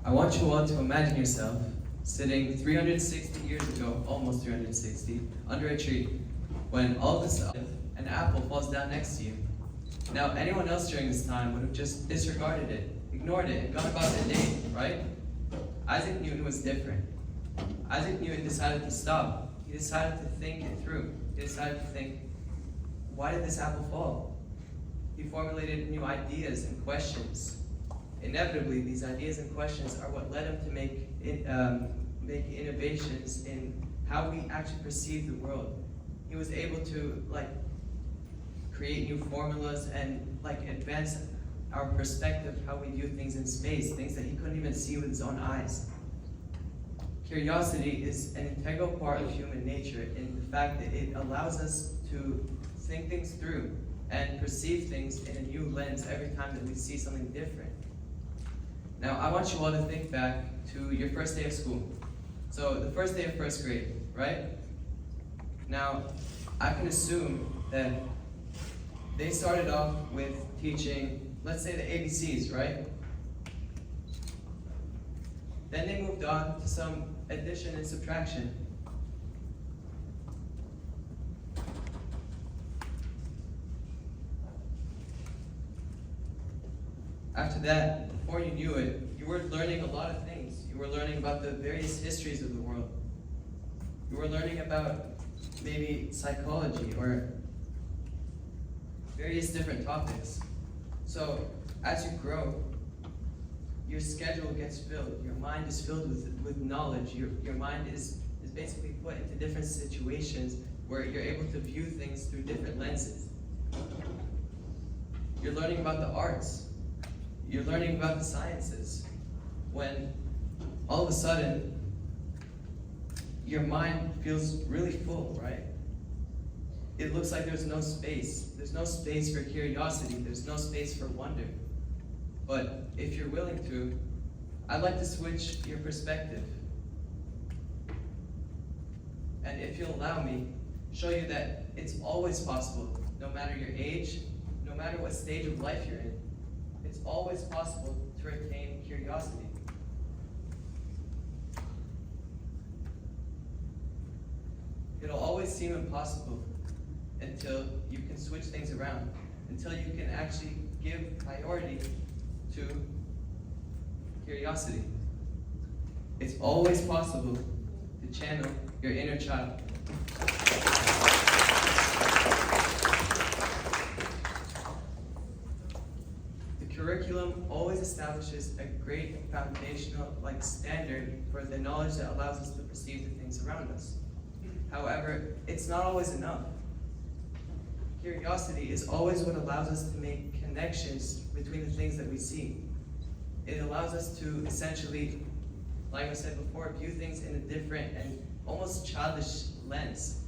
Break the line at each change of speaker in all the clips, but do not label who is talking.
I want you all to imagine yourself sitting 360 years ago, almost 360, under a tree, when all of a sudden an apple falls down next to you. Now, anyone else during this time would have just disregarded it, ignored it, and gone about their day, right? Isaac Newton was different. Isaac Newton decided to stop. He decided to think it through. He decided to think, why did this apple fall? He formulated new ideas and questions. Inevitably, these ideas and questions are what led him to make innovations in how we actually perceive the world. He was able to create new formulas and advance our perspective, how we view things in space, things that he couldn't even see with his own eyes. Curiosity is an integral part of human nature in the fact that it allows us to think things through and perceive things in a new lens every time that we see something different. Now, I want you all to think back to your first day of school. So, the first day of first grade, right? Now, I can assume that they started off with teaching, let's say, the ABCs, right? Then they moved on to some addition and subtraction. After that, before you knew it, you were learning a lot of things. You were learning about the various histories of the world. You were learning about maybe psychology or various different topics. So as you grow, your schedule gets filled. Your mind is filled with knowledge. Your mind is basically put into different situations where you're able to view things through different lenses. You're learning about the arts. You're learning about the sciences. When all of a sudden, your mind feels really full, right? It looks like there's no space. There's no space for curiosity. There's no space for wonder. But if you're willing to, I'd like to switch your perspective. And if you'll allow me, show you that it's always possible, no matter your age, no matter what stage of life you're in, it's always possible to retain curiosity. It'll always seem impossible until you can switch things around, until you can actually give priority to curiosity. It's always possible to channel your inner child. The curriculum always establishes a great foundational standard for the knowledge that allows us to perceive the things around us. However, it's not always enough. Curiosity is always what allows us to make connections between the things that we see. It allows us to essentially, like I said before, view things in a different and almost childish lens.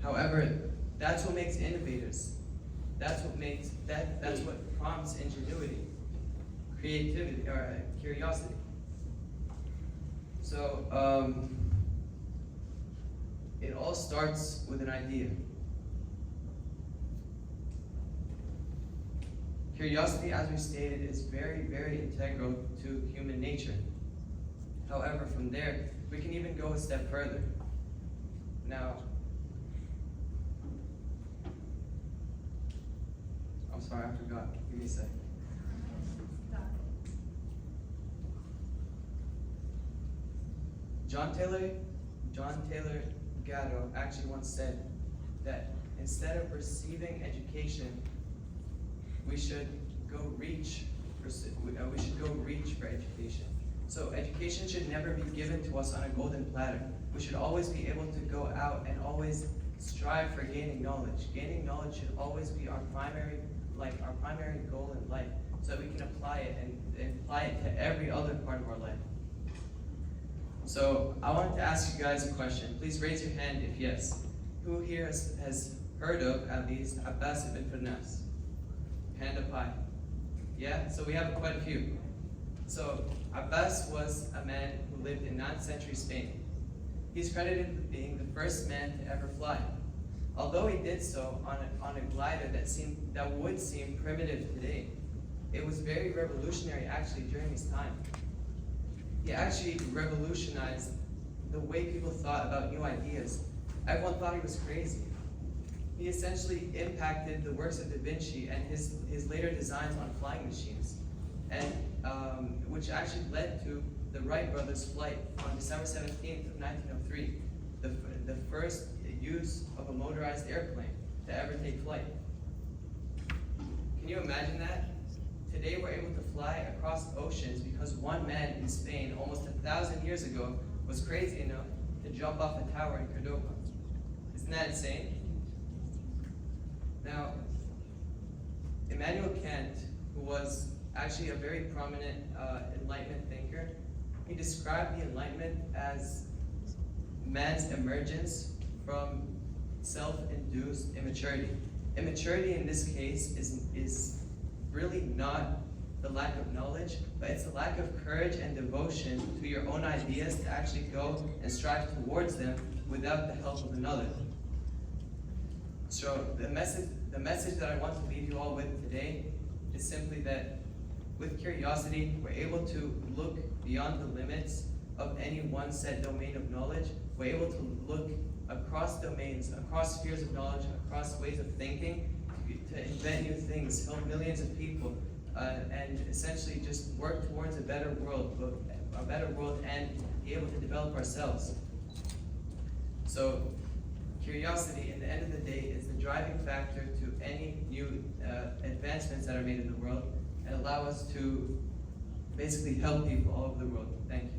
However, that's what makes innovators. That's what prompts ingenuity, creativity, or curiosity. So, it all starts with an idea. Curiosity, as we stated, is very, very integral to human nature. However, from there, we can even go a step further. Now, I'm sorry, I forgot. Give me a sec. John Taylor Gatto actually once said that instead of receiving education, we should go reach for education. So education should never be given to us on a golden platter. We should always be able to go out and always strive for gaining knowledge. Gaining knowledge should always be our primary goal in life, so that we can apply it and apply it to every other part of our life. So I wanted to ask you guys a question. Please raise your hand if yes. Who here has heard of, at least, Abbas ibn Firnas? Hand up high. Yeah, so we have quite a few. So Abbas was a man who lived in 9th century Spain. He's credited with being the first man to ever fly. Although he did so on a glider that would seem primitive today, it was very revolutionary actually during his time. He actually revolutionized the way people thought about new ideas. Everyone thought he was crazy. He essentially impacted the works of Da Vinci and his later designs on flying machines, and which actually led to the Wright brothers' flight on December 17th of 1903, the first use of a motorized airplane to ever take flight. Can you imagine that? Today we're able to fly across oceans because one man in Spain almost 1,000 years ago was crazy enough to jump off a tower in Cordoba. Isn't that insane? Now, Immanuel Kant, who was actually a very prominent Enlightenment thinker, he described the Enlightenment as man's emergence from self-induced immaturity. Immaturity in this case is really not the lack of knowledge, but it's the lack of courage and devotion to your own ideas to actually go and strive towards them without the help of another. So the message that I want to leave you all with today is simply that with curiosity, we're able to look beyond the limits of any one set domain of knowledge. We're able to look across domains, across spheres of knowledge, across ways of thinking, to invent new things, help millions of people, and essentially just work towards a better world and be able to develop ourselves. So curiosity, at the end of the day, is the driving factor to any new advancements that are made in the world and allow us to basically help people all over the world. Thank you.